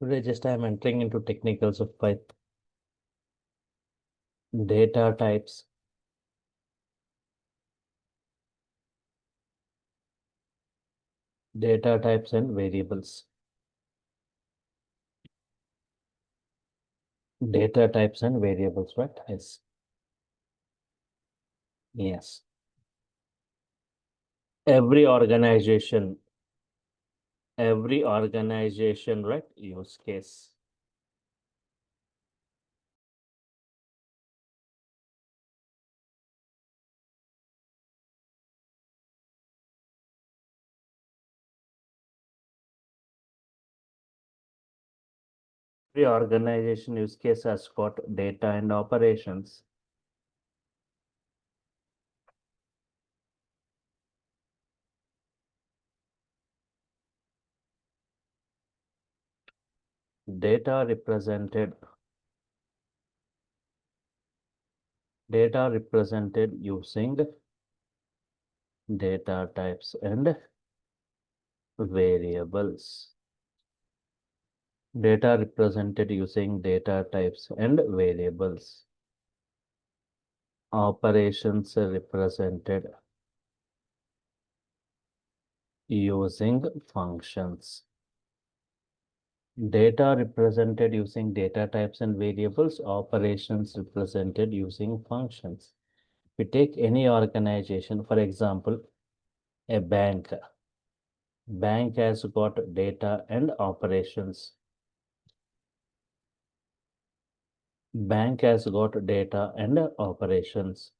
Today, just I am entering into technicals of Python, data types, and variables. Data types and variables, right? Yes. Yes. Every organization, right? Use case. Every organization use case has got data and operations. Data represented using data types and variables. Data represented using data types and variables. Operations represented using functions. Data represented using data types and variables. Operations represented using functions. We take any organization, for example, a bank. Bank has got data and operations. Bank has got data and operations.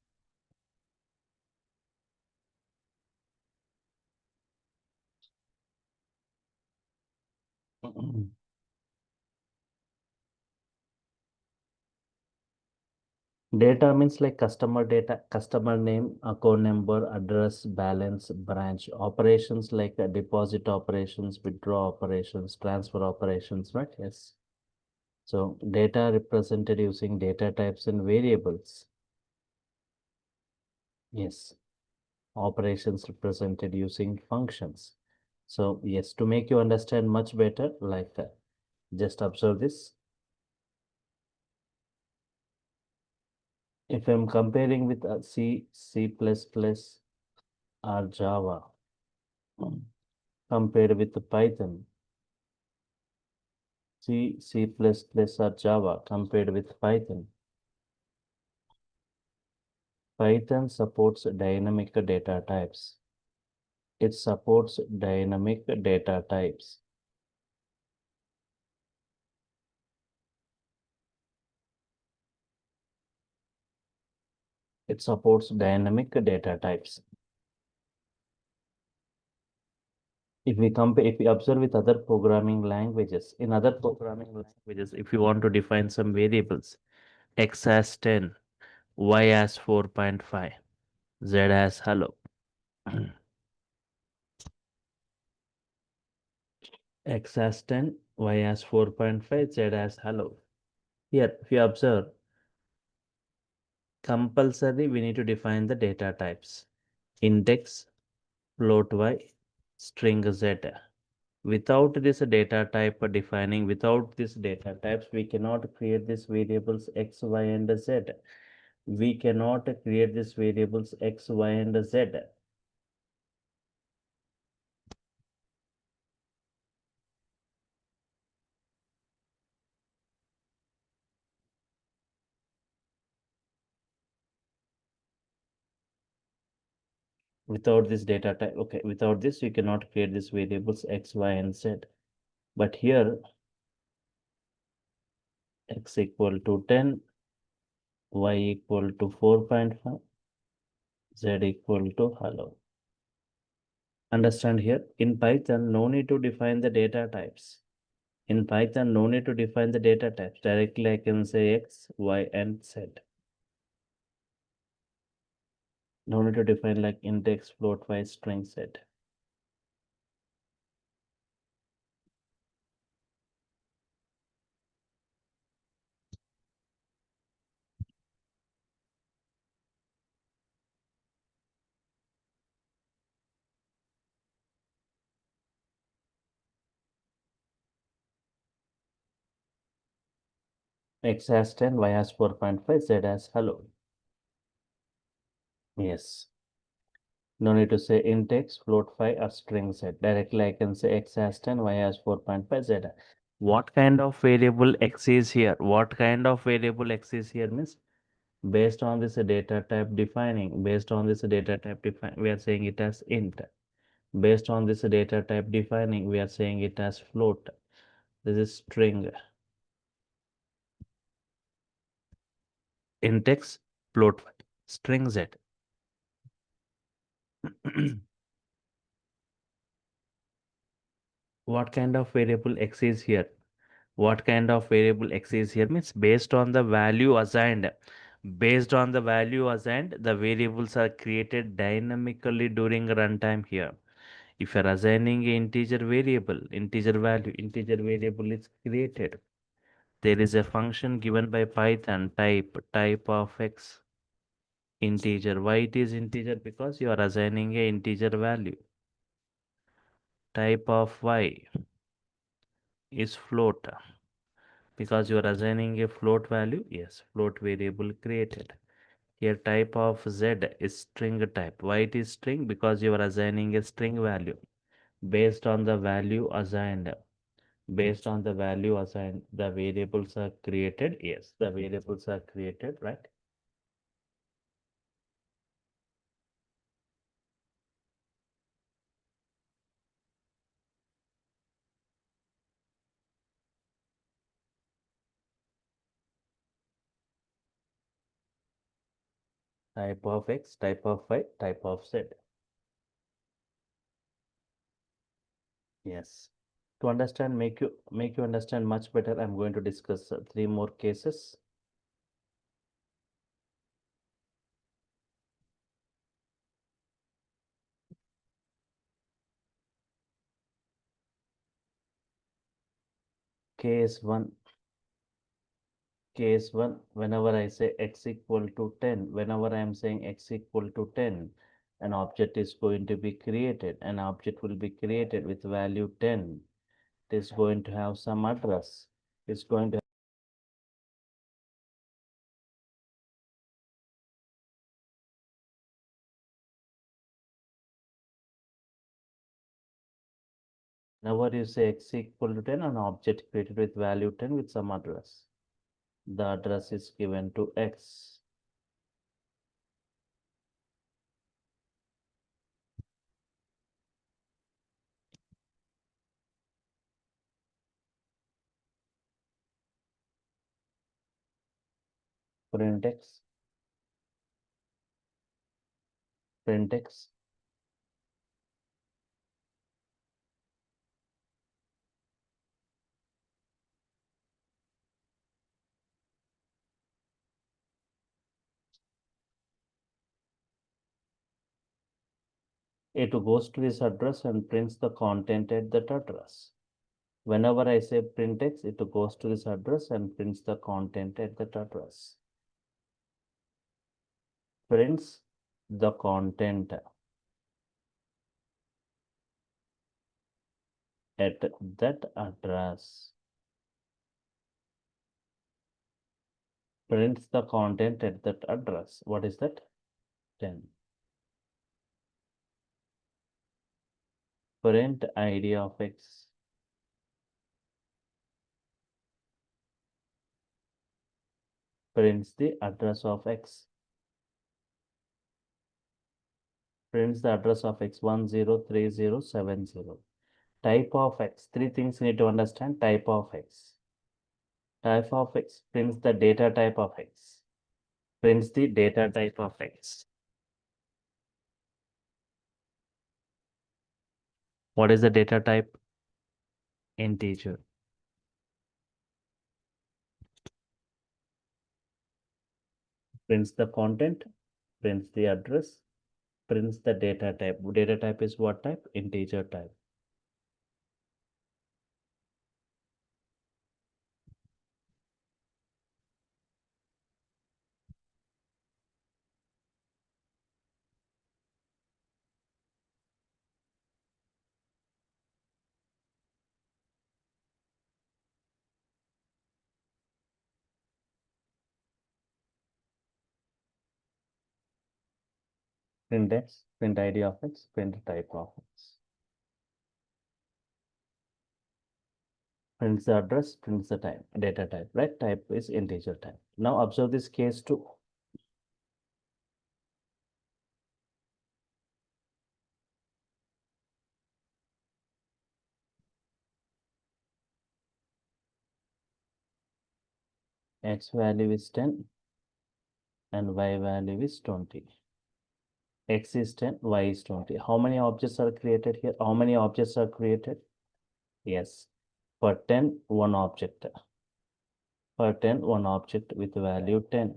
Data means like customer data, customer name, account number, address, balance, branch. Operations like deposit operations, withdraw operations, transfer operations, right? Yes. So data represented using data types and variables. Yes. Operations represented using functions. So yes, to make you understand much better, like just observe this. If I'm comparing with C, C++, or Java, compared with Python, C, C++, or Java compared with Python. Python supports dynamic data types. It supports dynamic data types. It supports dynamic data types. If we observe with other programming languages, if you want to define some variables, x as 10, y as 4.5, z as hello. X as 10, y as 4.5, z as hello. Here, if you observe, compulsory we need to define the data types. Index, float y, string z. Without this data types, we cannot create these variables x, y, and z. We cannot create these variables x, y, and z. Without this data type, okay, without this, you cannot create these variables x, y, and z. But here, x equal to 10, y equal to 4.5, z equal to hello. Understand here, in Python, no need to define the data types. In Python, no need to define the data types. Directly, I can say x, y, and z. No need to define like index, float, y, string, z. X has 10, Y has 4.5, Z has hello. Yes. No need to say int X, float 5 or string Z. Directly I can say X has 10, Y has 4.5, Z. What kind of variable X is here? What kind of variable X is here means based on this data type defining, based on this data type define, we are saying it as int. Based on this data type defining, we are saying it as float. This is string. Int X, float 5, string Z. What kind of variable X is here? What kind of variable X is here means based on the value assigned. Based on the value assigned, the variables are created dynamically during runtime here. If you are assigning a integer variable, integer value, integer variable is created. There is a function given by Python type of X integer. Why it is integer? Because you are assigning a integer value. Type of Y is float because you are assigning a float value. Yes, float variable created. Here type of Z is string type. Why it is string? Because you are assigning a string value. Based on the value assigned, based on the value assigned, the variables are created. Yes, the variables are created, right? Type of X, type of Y, type of Z. Yes. To understand, make you understand much better, I'm going to discuss three more cases. Case one, case one, whenever I say X equal to 10, whenever I am saying X equal to 10, an object is going to be created. An object will be created with value 10. It is going to have some address. It's going to whenever you say X equal to 10, an object created with value 10 with some address. The address is given to X. Print X, print X. It goes to this address and prints the content at that address. Whenever I say print X, it goes to this address and prints the content at that address. Prints the content at that address. Prints the content at that address. What is that? 10. Print ID of X. Prints the address of X. Prints the address of X 103070. Type of X. Three things you need to understand. Type of X. Type of X prints the data type of X. Prints the data type of X. What is the data type? Integer. Prints the content, prints the address, prints the data type. Data type is what type? Integer type. Print x, print id of x, print type of x. Prints the address, prints the type, data type, right? Type is integer type. Now observe this case 2. X value is 10 and y value is 20. X is 10, y is 20. How many objects are created here? How many objects are created? Yes. For 10, one object. For 10, one object with value 10.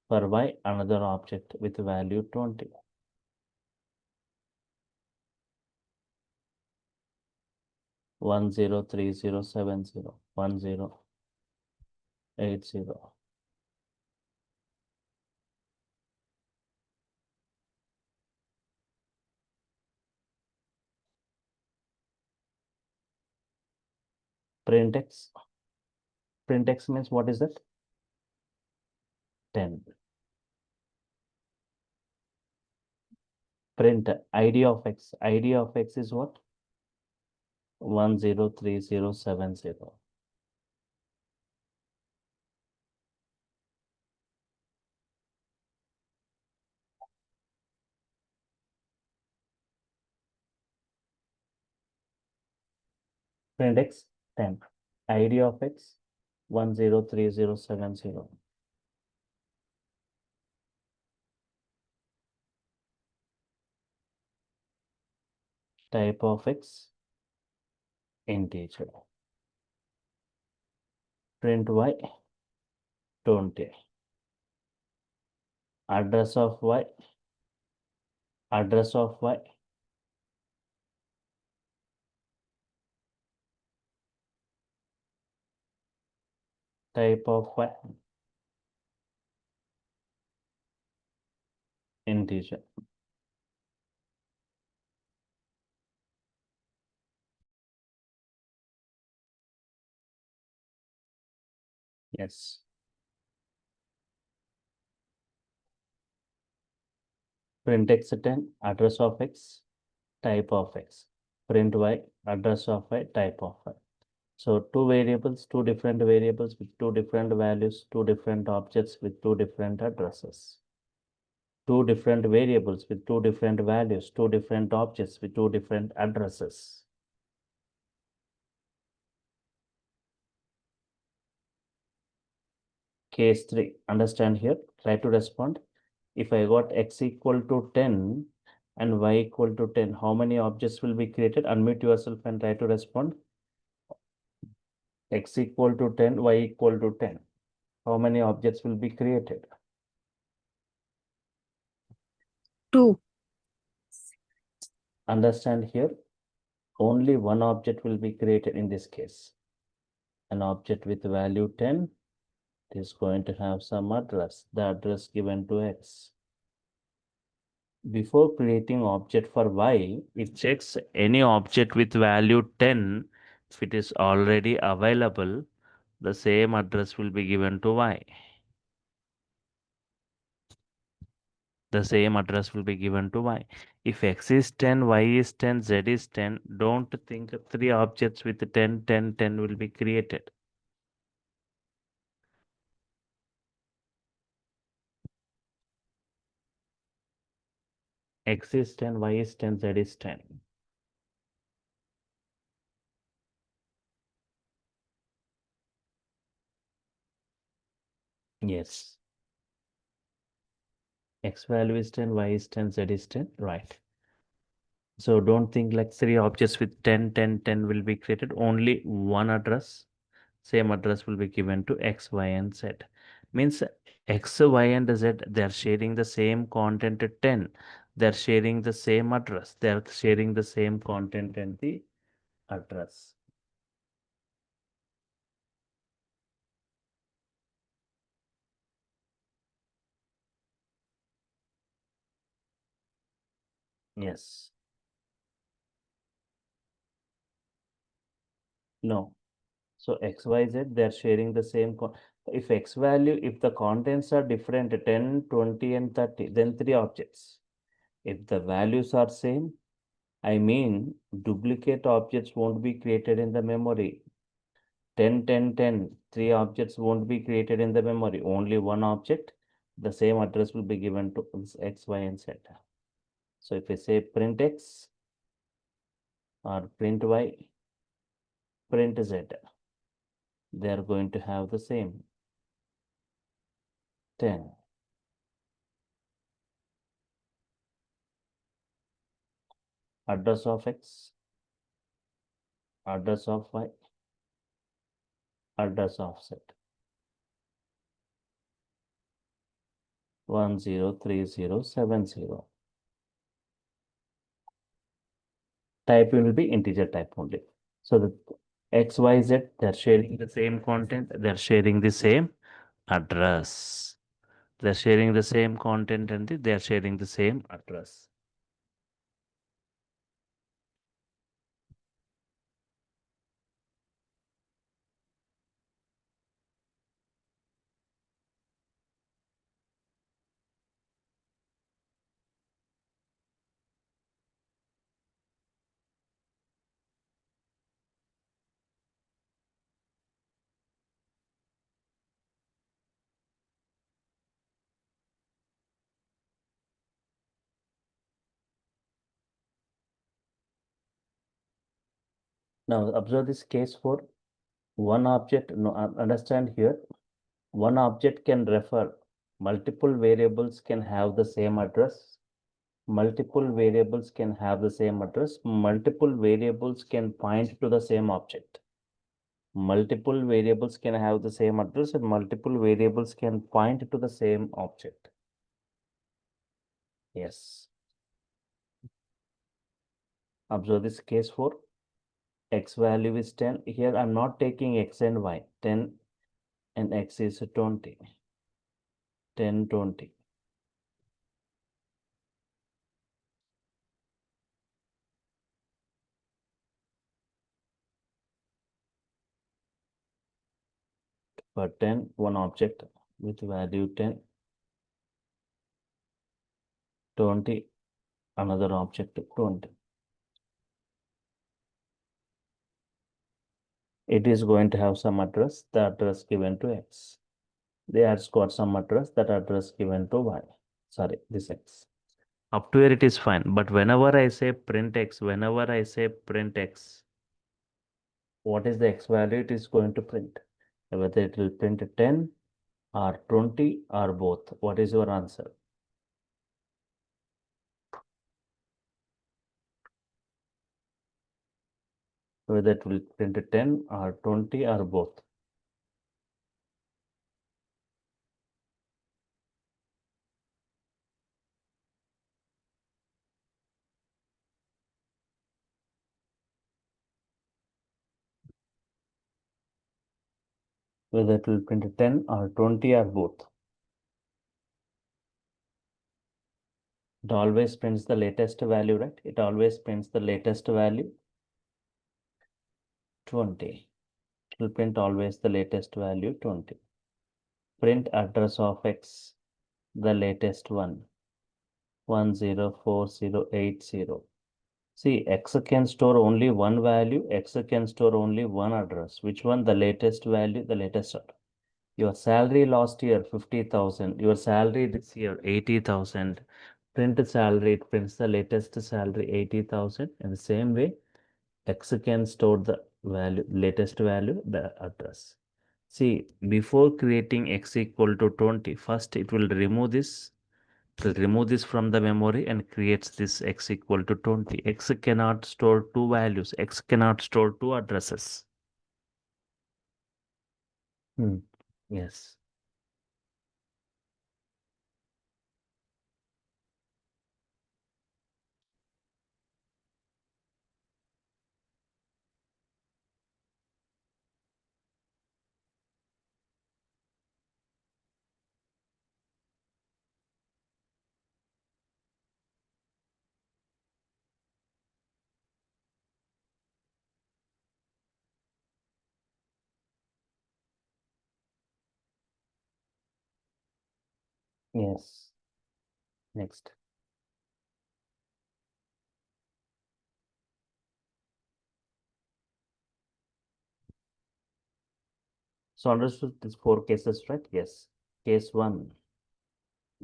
For y, another object with value 20. One zero three zero 70, 1080. Print x. Print x means what is that? 10. Print id of x. id of x is what? 103070. Print x 10. id of x 103070. Type of x integer. Print y 20. Address of y. Address of y. Type of y integer. Yes. Print x 10. Address of x. Type of x. Print y. Address of y. Type of y. So two variables, two different variables with two different values, two different objects with two different addresses. Two different variables with two different values, two different objects with two different addresses. Case 3, understand here, try to respond. If I got x equal to 10 and y equal to 10, how many objects will be created? Unmute yourself and try to respond. X equal to 10, y equal to 10. How many objects will be created? 2. Understand here, only one object will be created in this case. An object with value 10 is going to have some address, the address given to x. Before creating object for y, it checks any object with value 10. If it is already available, the same address will be given to y. The same address will be given to y. If x is 10, y is 10, z is 10, don't think three objects with 10, 10, 10 will be created. X is 10, y is 10, z is 10. Yes. X value is 10, y is 10, z is 10, right. So don't think like three objects with 10, 10, 10 will be created. Only one address, same address will be given to x, y, and z. Means x, y, and z, they are sharing the same content at 10. They are sharing the same address. They are sharing the same content and the address. Yes. No. So X, Y, Z, they're sharing the same. If X value, if the contents are different, 10, 20, and 30, then three objects. If the values are same, I mean, duplicate objects won't be created in the memory. 10, 10, 10, three objects won't be created in the memory. Only one object, the same address will be given to X, Y, and Z. So if I say print X or print Y, print Z, they are going to have the same 10. Address of X, address of Y, address of Z. 103070. Type will be integer type only. So the X, Y, Z, they're sharing the same content, they're sharing the same address. They're sharing the same content and they're sharing the same address. Now observe this case for one object. No, understand here. One object can refer. Multiple variables can have the same address. Multiple variables can have the same address. Multiple variables can point to the same object. Multiple variables can have the same address and multiple variables can point to the same object. Yes. Observe this case for X value is 10. Here I'm not taking X and Y. 10 and X is 20. 10, 20. For 10, one object with value 10. 20, another object 20. It is going to have some address, the address given to X. They have got some address, that address given to Y. Sorry, this X. Up to here it is fine. But whenever I say print X, what is the X value it is going to print? Whether it will print 10 or 20 or both. What is your answer? Whether it will print 10 or 20 or both. Whether it will print 10 or 20 or both. It always prints the latest value, right? It always prints the latest value. 20. It will print always the latest value 20. Print address of X, the latest one, 104080. See, X can store only one value, X can store only one address. Which one? The latest value, the latest address. Your salary last year, 50,000. Your salary this year, 80,000. Print salary, it prints the latest salary, 80,000. In the same way, X can store the value, latest value, the address. See, before creating X equal to 20, first it will remove this. It will remove this from the memory and creates this X equal to 20. X cannot store two values. X cannot store two addresses. Yes. Yes. Next. So understood these four cases, right? Yes. Case one,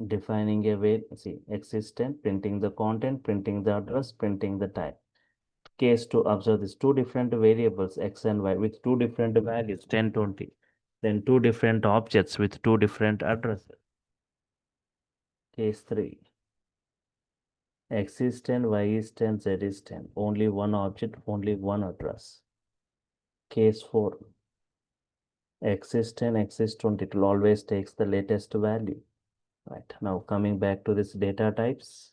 defining a way, see, existent, printing the content, printing the address, printing the type. Case two, observe these two different variables, x and y, with two different values, 10, 20. Then two different objects with two different addresses. Case three, x is 10, y is 10, z is 10. Only one object, only one address. Case four, x is 10, x is 20. It will always takes the latest value. Right, now coming back to this data types.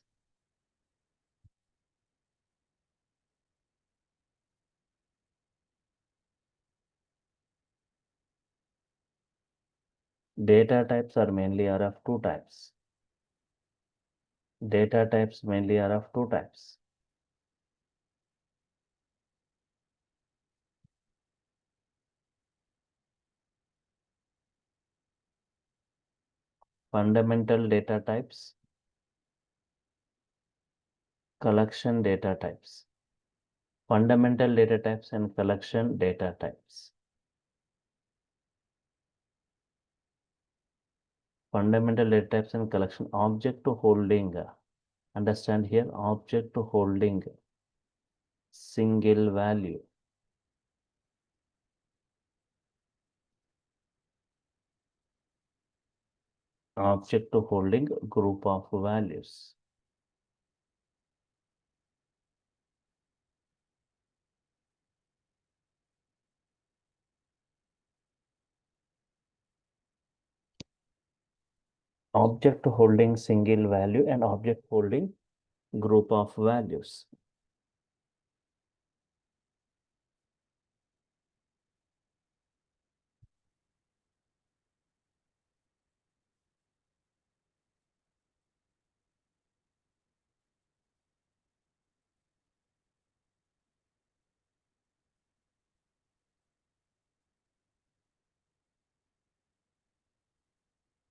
Data types are mainly are of two types. Data types mainly are of two types. Fundamental data types, collection data types. Fundamental data types and collection data types. Fundamental data types and collection object to holding. Understand here, object to holding single value. Object to holding group of values. Object holding single value and object holding group of values.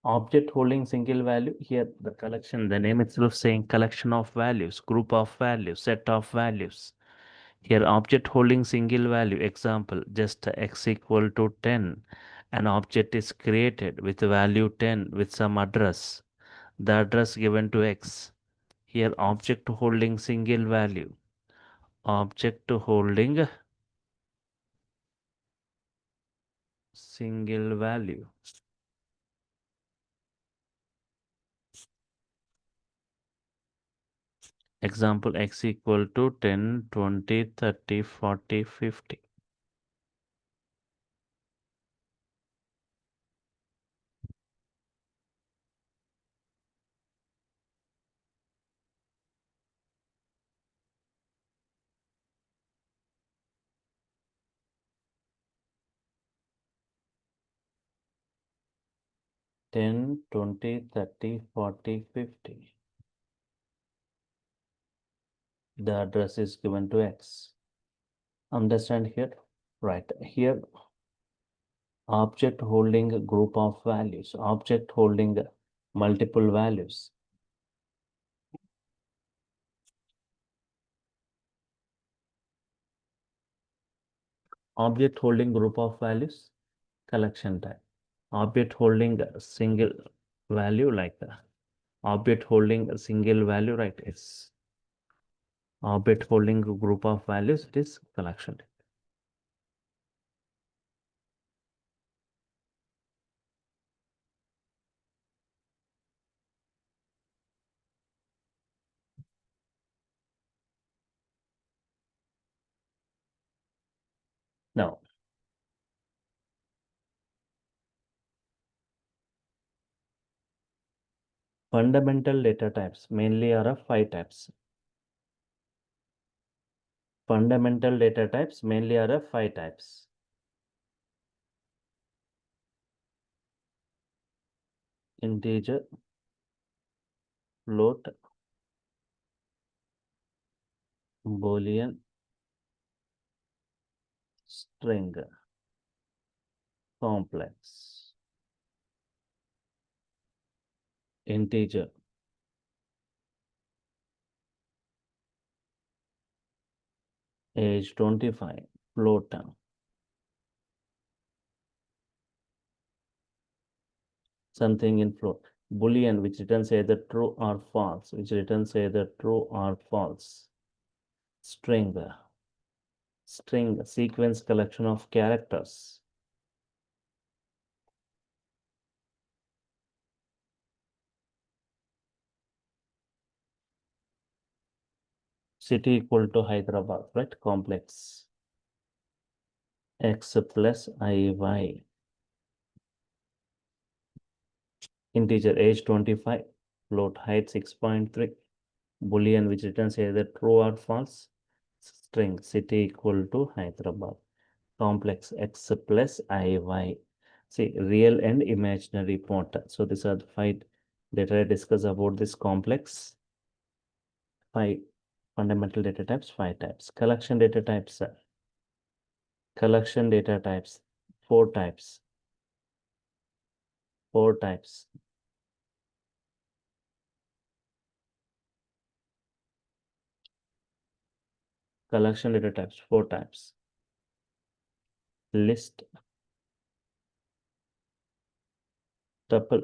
Object holding single value, here the collection, the name itself saying collection of values, group of values, set of values. Here object holding single value, example, just x equal to 10. An object is created with value 10 with some address. The address given to x. Here object holding single value. Object holding single value. Example, x equal to 10, 20, 30, 40, 50. 10, 20, 30, 40, 50. The address is given to x. Understand here? Right. Here, object holding a group of values, object holding multiple values. Object holding group of values, collection type. Object holding a single value like that. Object holding a single value, right? It's object holding a group of values, it is collection type. Now, fundamental data types mainly are of five types. Fundamental data types mainly are of five types. Integer, float, Boolean, string, complex. integer, age 25, float, something in float, boolean which returns either true or false, string, sequence collection of characters, city equal to Hyderabad, right? Complex, x plus iy, integer age 25, float height 6.3, boolean which returns either true or false, string city equal to Hyderabad, complex x plus iy. See, real and imaginary part. So these are the five data I discuss about this complex. Five fundamental data types, five types. Collection data types, four types. Collection data types, four types. List, tuple,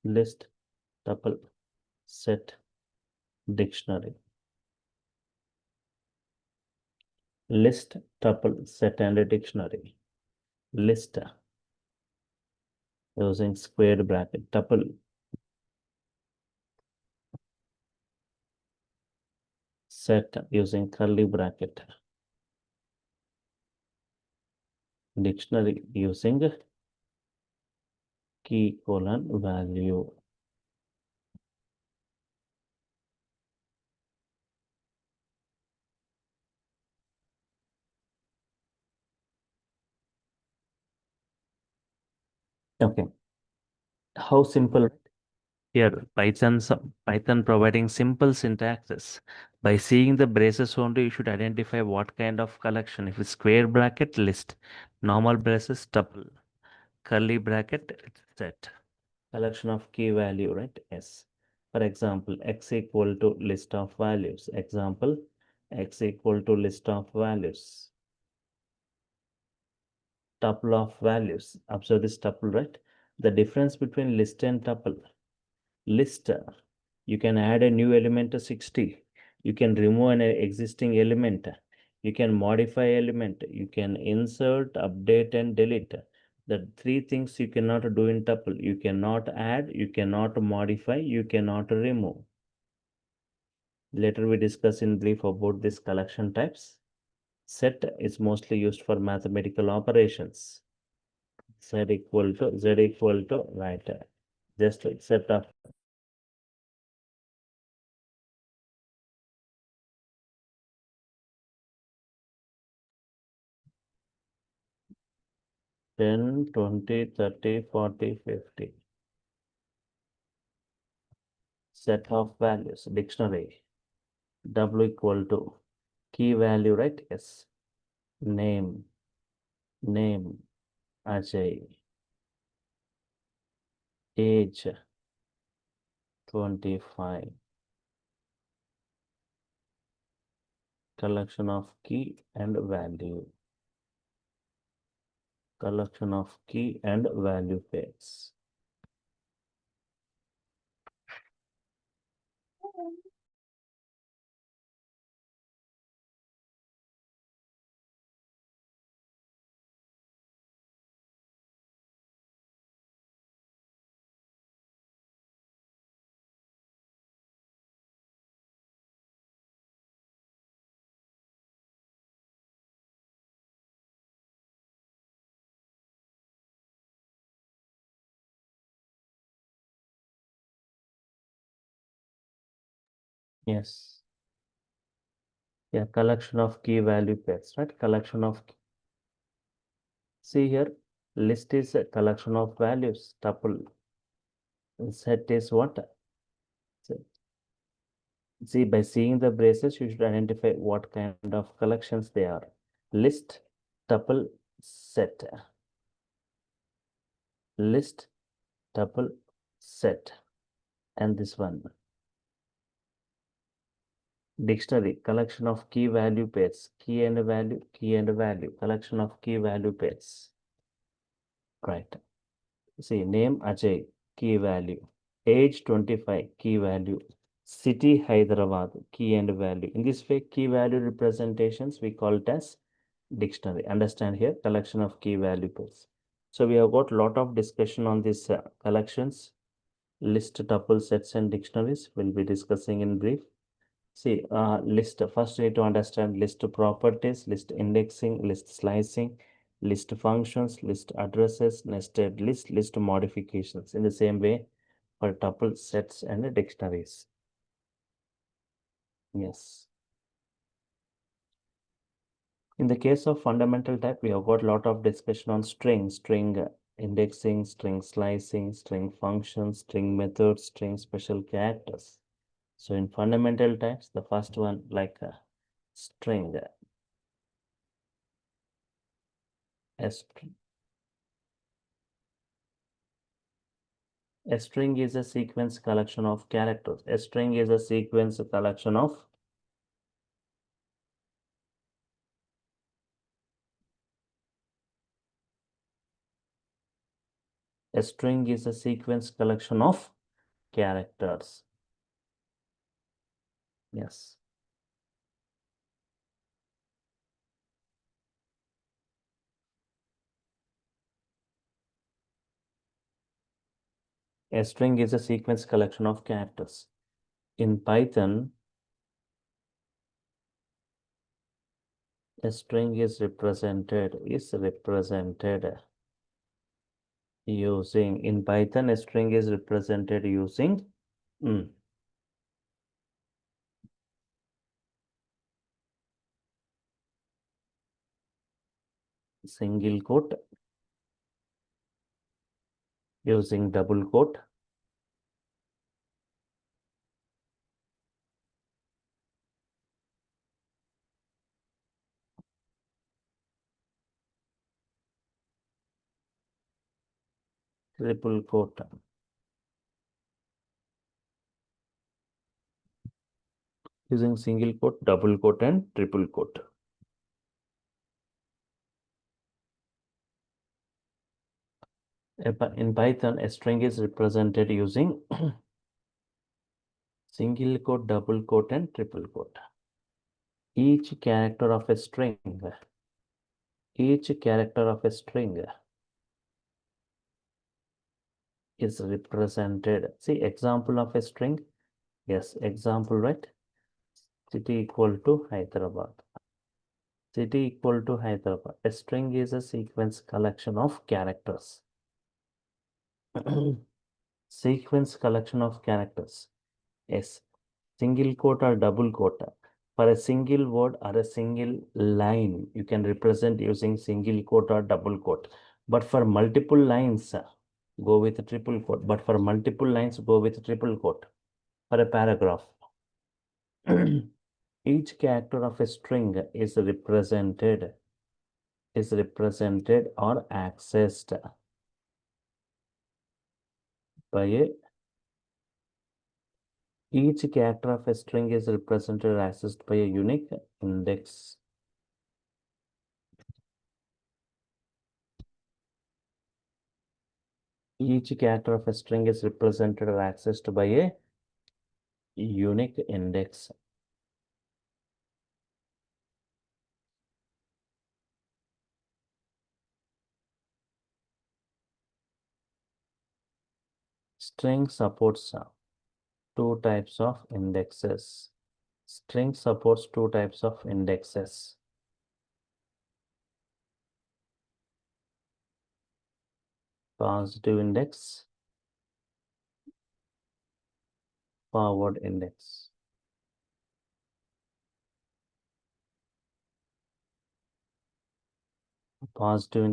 list, tuple, set, dictionary. List, tuple, set, and a dictionary. List using square bracket, tuple, set using curly bracket, dictionary using key colon value. Okay, how simple? Here, Python providing simple syntaxes. By seeing the braces only, you should identify what kind of collection. If it's square bracket, list. Normal braces, tuple. Curly bracket, set. Collection of key value, right? Yes. For example, x equal to list of values. Example, x equal to list of values. Tuple of values. Observe this tuple, right? The difference between list and tuple. List, you can add a new element to 60. You can remove an existing element. You can modify element. You can insert, update, and delete. The three things you cannot do in tuple. You cannot add, you cannot modify, you cannot remove. Later we discuss in brief about these collection types. Set is mostly used for mathematical operations. Z equal to, right, just set of 10, 20, 30, 40, 50. Set of values, dictionary. W equal to key value, right? Yes. Name, Ajay. Age, 25. Collection of key and value. Collection of key and value pairs. Yes. Yeah, collection of key value pairs, right? Collection of, see here, list is a collection of values. Tuple. Set is what? See, by seeing the braces, you should identify what kind of collections they are. List, tuple, set. list, tuple, set, and this one. Dictionary, collection of key value pairs, key and value, collection of key value pairs. Right. See, name Ajay, key value. Age 25, key value. City Hyderabad, key and value. In this way, key value representations we call it as dictionary. Understand here, collection of key value pairs. So we have got lot of discussion on these collections, list, tuple, sets, and dictionaries. We'll be discussing in brief. See, list. First, you need to understand list properties, list indexing, list slicing, list functions, list addresses, nested list, list modifications. In the same way for tuple, sets, and dictionaries. Yes. In the case of fundamental type, we have got a lot of discussion on string indexing, string slicing, string functions, string methods, string special characters. So in fundamental types, the first one like string, a string. A string is a sequence collection of characters. A string is a sequence collection of a string is a sequence collection of characters. Yes. A string is a sequence collection of characters. In Python, a string is represented using in Python a string is represented using single quote, using double quote, triple quote, using single quote, double quote, and triple quote. In Python, a string is represented using single quote, double quote, and triple quote. Each character of a string is represented. See, example of a string. Yes, example, right? City equal to Hyderabad. City equal to Hyderabad. A string is a sequence collection of characters. Sequence collection of characters. Yes. Single quote or double quote. For a single word or a single line, you can represent using single quote or double quote. But for multiple lines, go with a triple quote. But for multiple lines, go with triple quote. For a paragraph, each character of a string is represented or accessed by a each character of a string is represented or accessed by a unique index. Each character of a string is represented or accessed by a unique index. String supports two types of indexes. String supports two types of indexes. Positive index, forward index. Positive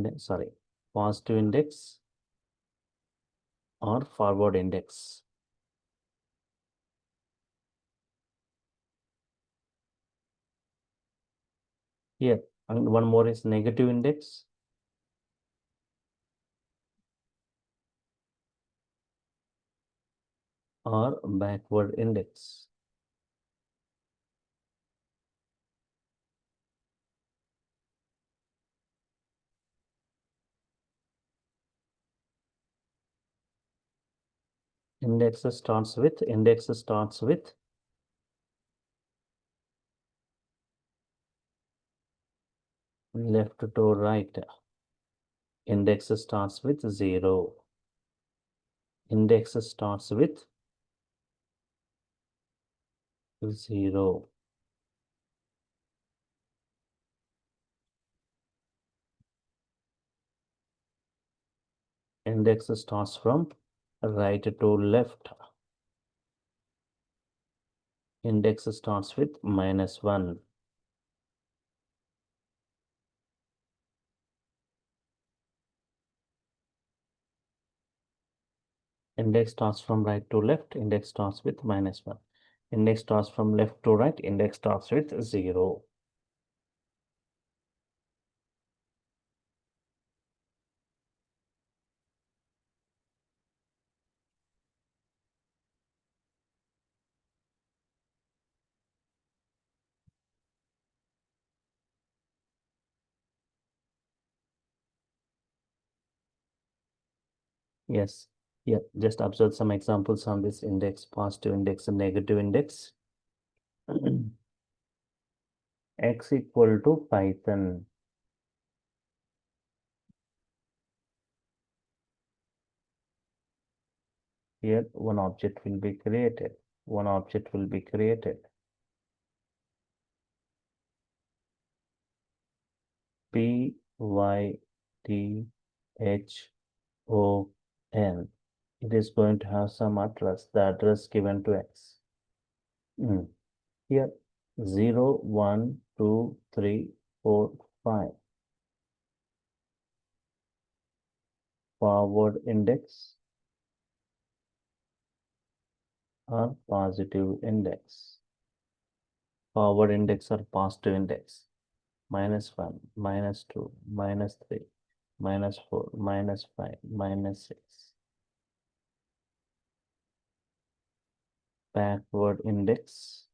index or forward index. Here, and one more is negative index. or backward index. Index starts with left to right. Index starts with 0. Index starts with 0. Index starts from right to left. Index starts with -1. Index starts from right to left. Index starts with -1. Index starts from left to right. Index starts with 0. Yes. Yeah. Just observe some examples on this index, positive index and negative index. X equal to Python. Here, one object will be created. One object will be created. P Y T H O N. It is going to have some address, the address given to X. Here, 0, 1, 2, 3, 4, 5. Forward index or positive index. Forward index or positive index. -1, -2, -3, -4, -5, -6. Backward index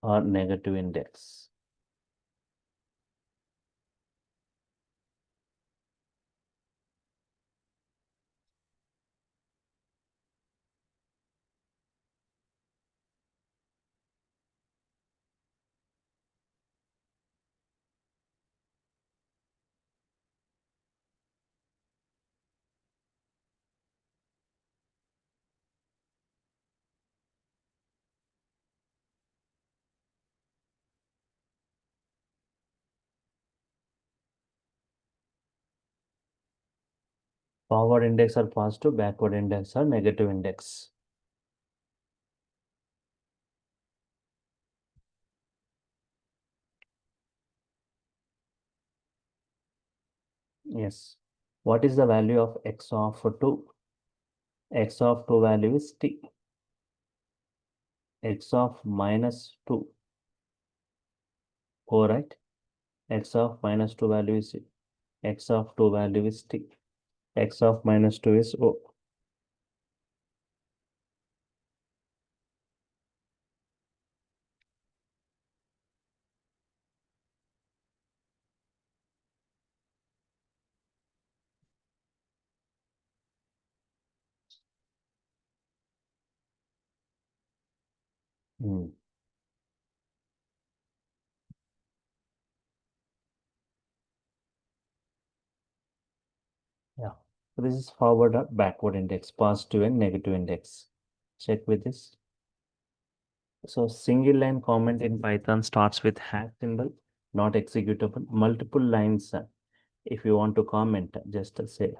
or negative index. Forward index are positive, backward index are negative index. Yes. What is the value of x of 2? X of 2 value is t. X of -2. O, right? X of -2 value is x of 2 value is t. X of -2 is O. Hmm. Yeah. So this is forward or backward index, positive and negative index. Check with this. So single line comment in Python starts with hash symbol, not executable. Multiple lines. If you want to comment, just say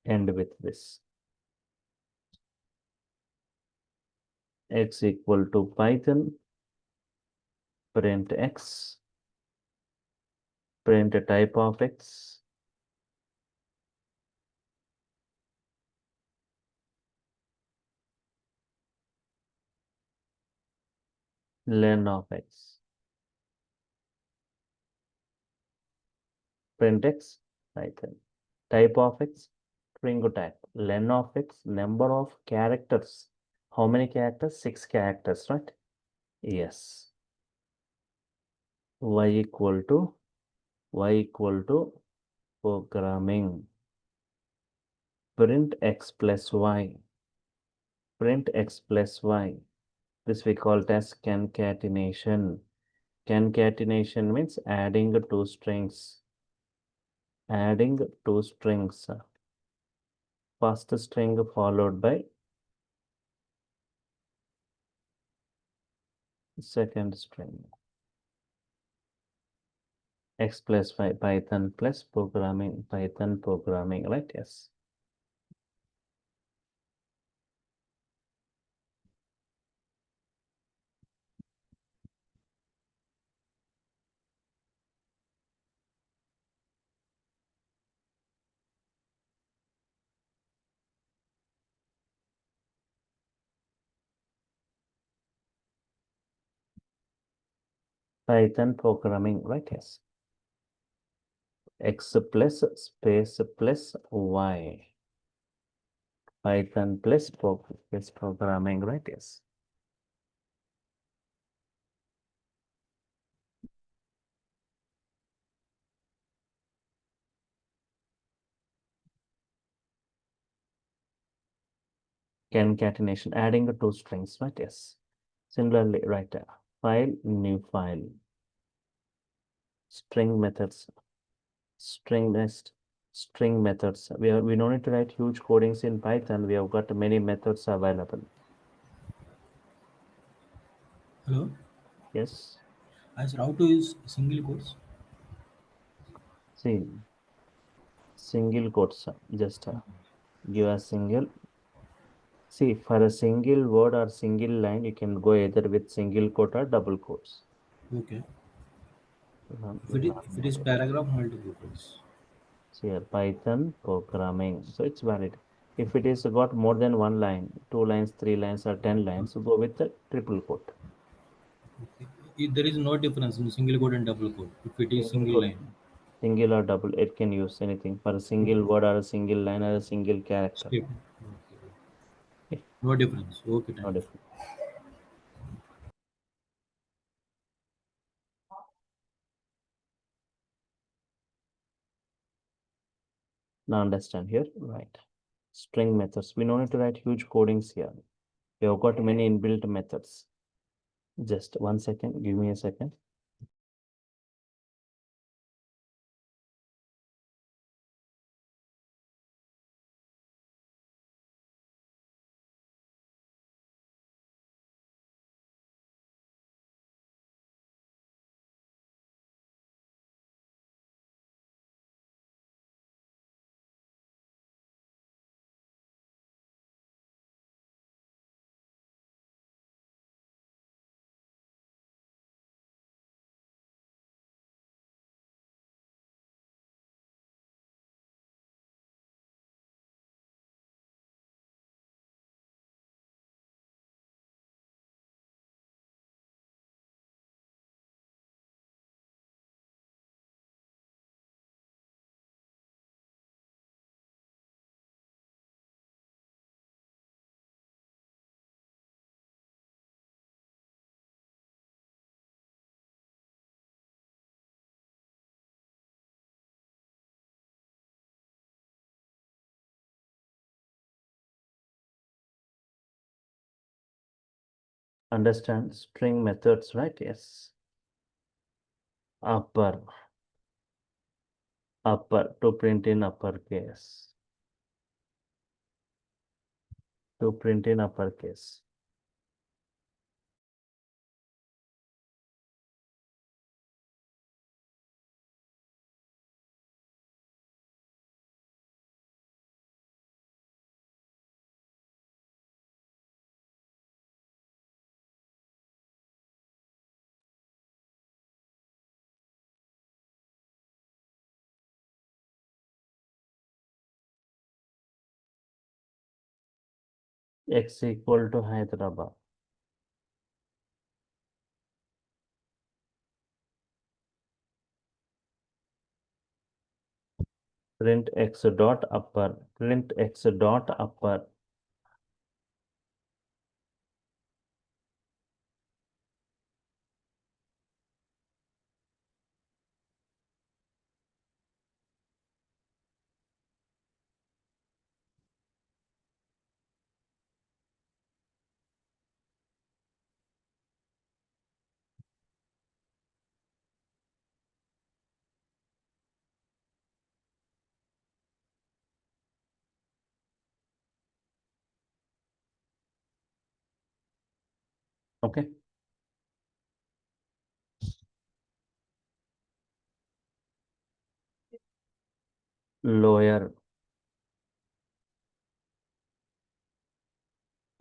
end with this. X equal to Python, print X, print type of X, len of X, print X, Python, type of X, string type. Len of x, number of characters. How many characters? 6 characters, right? Yes. y equal to programming. Print x plus y. Print x plus y. This we call it as concatenation. Concatenation means adding two strings. Adding two strings. First string followed by second string. X plus y, Python plus programming, Python programming, right? Yes. Python programming, right? Yes. X plus space plus y. Python plus programming, right? Yes. Concatenation, adding two strings, right? Yes. Similarly, right, file, new file. String methods, string nest, string methods. We don't need to write huge codings in Python. We have got many methods available. Hello. Yes. As how to use single quotes. See, single quotes, just give a single. See, for a single word or single line, you can go either with single quote or double quotes. Okay. Learn, If it is learn. paragraph, multiple quotes. See, Python programming. So it's valid. If it is got more than one line, 2 lines, 3 lines, or 10 lines, go with the triple quote. There is no difference in single quote and double quote. If it is Single single quote, line. single or double, it can use anything for a single word or a single line or a single character. Skip. Okay. Okay, No difference. Okay, no thank you. difference. Now understand here, right? String methods. We don't need to write huge codings here. We have got many inbuilt methods. Just 1 second, give me a second. Understand string methods, right? Yes. Upper, upper to print in uppercase. To print in uppercase. X equal to Hyderabad. print x dot upper, print x dot upper. Okay. Lower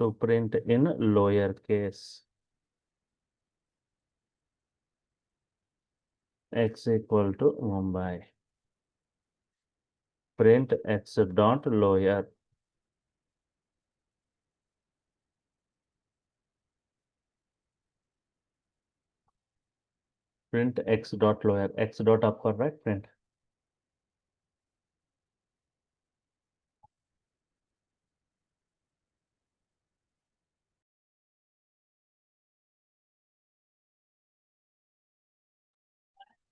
to print in lower case. X equal to Mumbai. Print x dot lower. Print x dot lower, x dot upper, right? Print.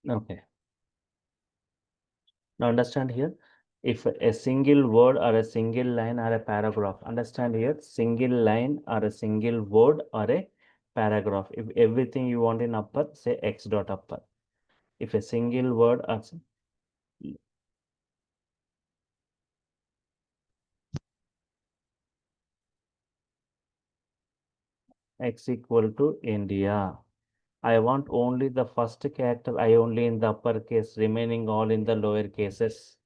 Okay. Now understand here, if a single word or a single line or a paragraph, understand here, single line or a single word or a paragraph. If everything you want in upper, say x dot upper. If a single word or x equal to India. I want only the first character, I only in the upper case, remaining all in the lower cases.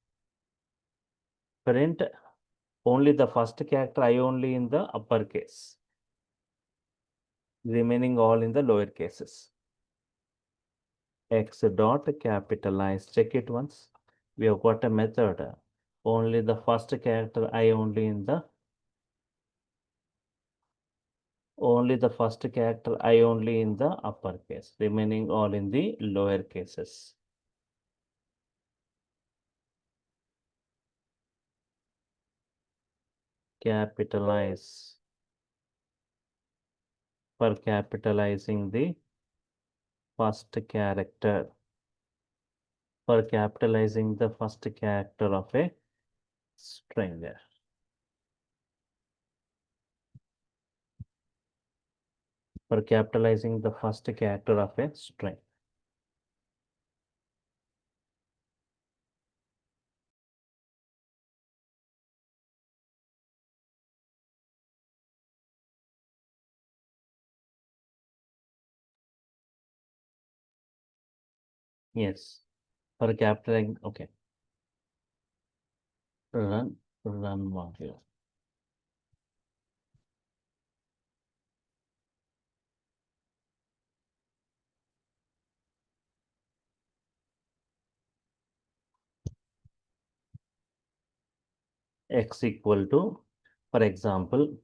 Print only the first character, I only in the upper case, remaining all in the lower cases. X dot capitalize, check it once. We have got a method. Only the first character, I only in the first character, I only in the upper case, remaining all in the lower cases. Capitalize for capitalizing the first character. For capitalizing the first character of a string. For capitalizing the first character of a string. Yes. For capitalizing, okay. Run module. X equal to, for example,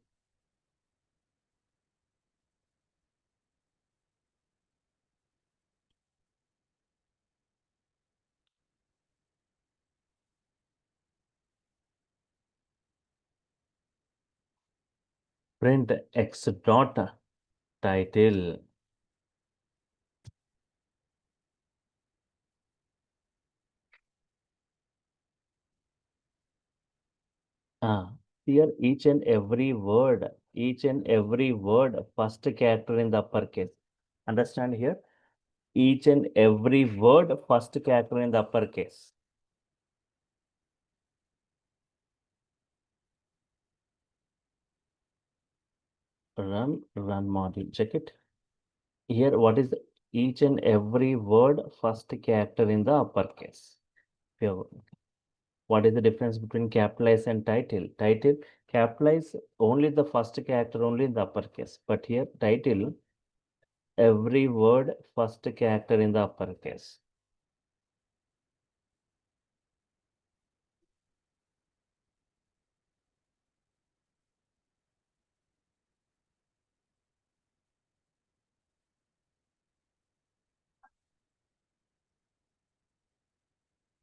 print x dot title. Here each and every word, first character in the uppercase. Understand here? Each and every word, first character in the uppercase. Run module. Check it. Here, what is each and every word, first character in the uppercase? Here, what is the difference between capitalize and title? Title, capitalize only the first character only in the uppercase. But here, title, every word, first character in the uppercase.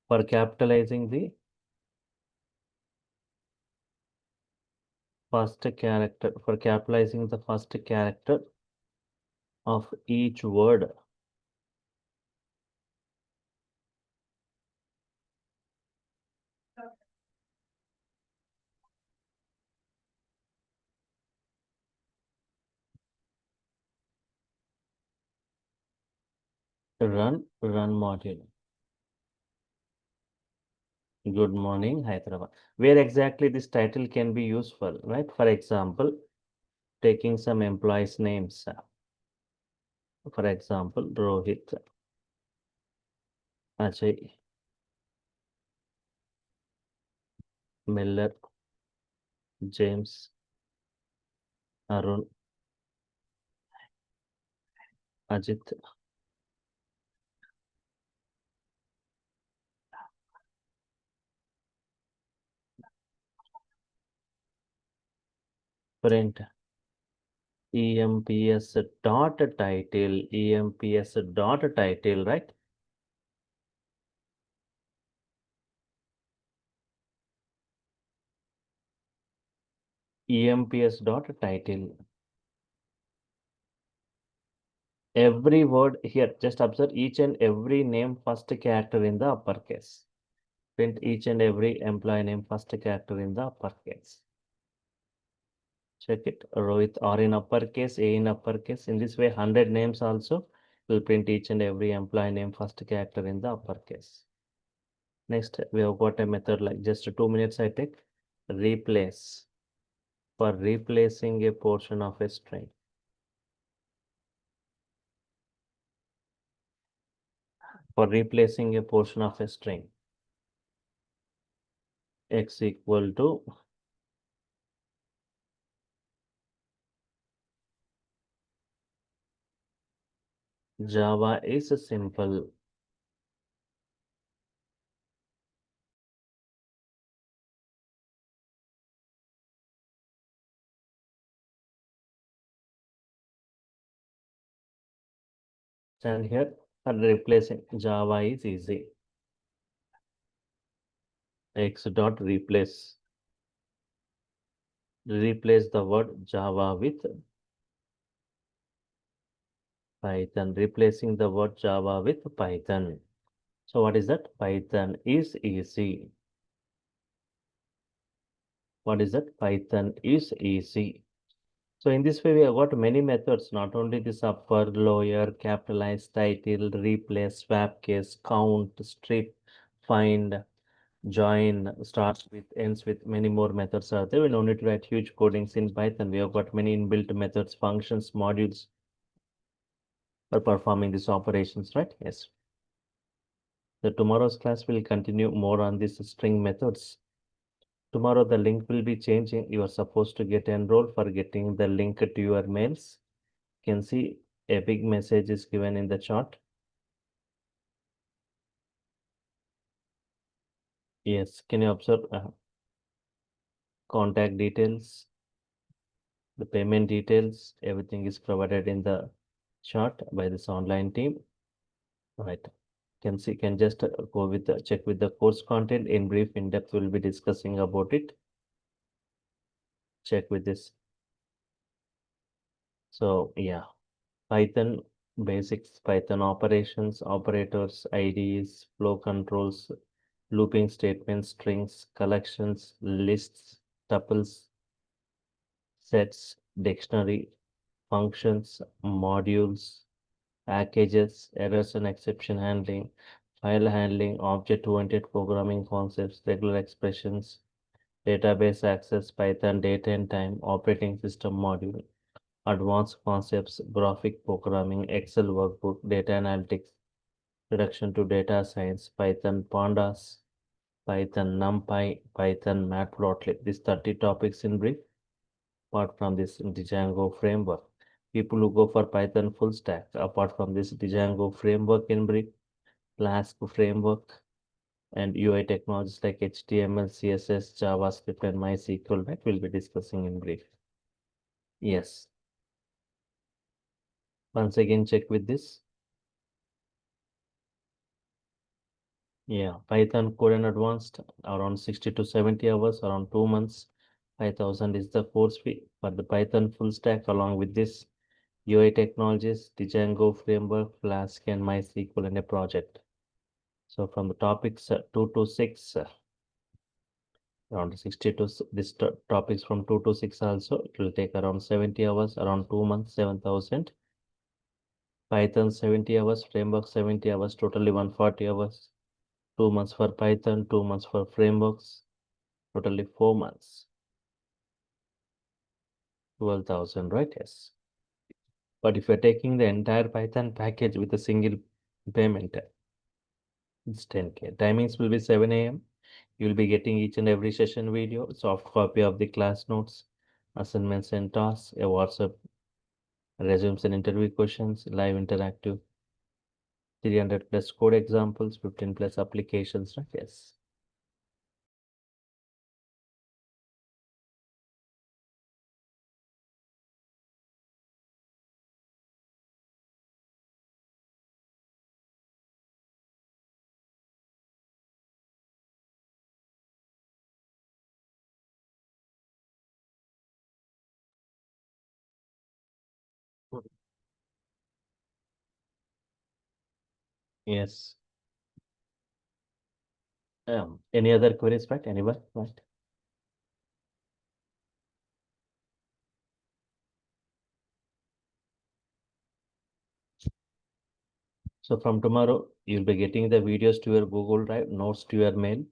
For capitalizing the first character, for capitalizing the first character of each word. Run module. Good morning, Hyderabad. Where exactly this title can be useful, right? For example, taking some employees' names. For example, Rohit, Ajay, Miller, James, Arun, Ajit, print, EMPS dot title, EMPS dot title, right? EMPS dot title. Every word here, just observe each and every name first character in the uppercase. Print each and every employee name first character in the uppercase. Check it. Rohit R in uppercase, A in uppercase. In this way, 100 names also will print each and every employee name first character in the uppercase. Next, we have got a method like just 2 minutes I take. Replace. For replacing a portion of a string. For replacing a portion of a string. X equal to Java is simple. And here, replacing Java is easy. X dot replace. Replace the word Java with Python. Replacing the word Java with Python. So what is that? Python is easy. What is that? Python is easy. So in this way, we have got many methods, not only this upper, lower, capitalize, title, replace, swap case, count, strip, find, join, starts with, ends with, many more methods are there. We don't need to write huge codings in Python. We have got many inbuilt methods, functions, modules for performing these operations, right? Yes. So tomorrow's class will continue more on these string methods. Tomorrow the link will be changing. You are supposed to get enrolled. For getting the link to your mails, you can see a big message is given in the chart. Yes, can you observe contact details, the payment details, everything is provided in the chart by this online team. Right. Can just go with the check with the course content. In brief, in depth, we'll be discussing about it. Check with this. So yeah, Python basics, Python operations, operators, IDs, flow controls, looping statements, strings, collections, lists, tuples, sets, dictionary, functions, modules, packages, errors and exception handling, file handling, object-oriented programming concepts, regular expressions, database access, Python date and time, operating system module, advanced concepts, graphic programming, Excel workbook, data analytics, reduction to data science, Python pandas, Python NumPy, Python matplotlib. These 30 topics in brief, apart from this Django framework. People who go for Python full stack, apart from this Django framework in brief, Flask framework, and UI technologies like HTML, CSS, JavaScript, and MySQL, right? We'll be discussing in brief. Yes. Once again, check with this. Yeah, Python Core and Advanced, around 60 to 70 hours, around 2 months. 5,000 is the course fee for the Python full stack along with this UI technologies, the Django framework, Flask and MySQL and a project. So from the topics 2 to 6, around 60 to this topics from 2 to 6 also, it will take around 70 hours, around 2 months, 7,000. Python 70 hours, framework 70 hours, totally 140 hours. 2 months for Python, 2 months for frameworks, totally 4 months. 12,000, right? Yes. But if you're taking the entire Python package with a single payment, it's 10K. Timings will be 7 a.m. You'll be getting each and every session video, soft copy of the class notes, assignments and tasks, a WhatsApp, resumes and interview questions, live interactive, 300 plus code examples, 15 plus applications, right? Yes. Yes. Any other queries, right? Anyone, right? So from tomorrow, you'll be getting the videos to your Google Drive, notes to your mail,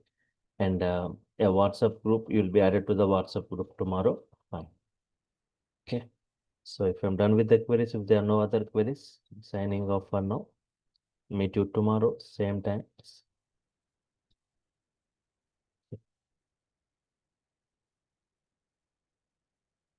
and a WhatsApp group. You'll be added to the WhatsApp group tomorrow. Fine. Okay. So if I'm done with the queries, if there are no other queries, signing off for now. Meet you tomorrow, same time,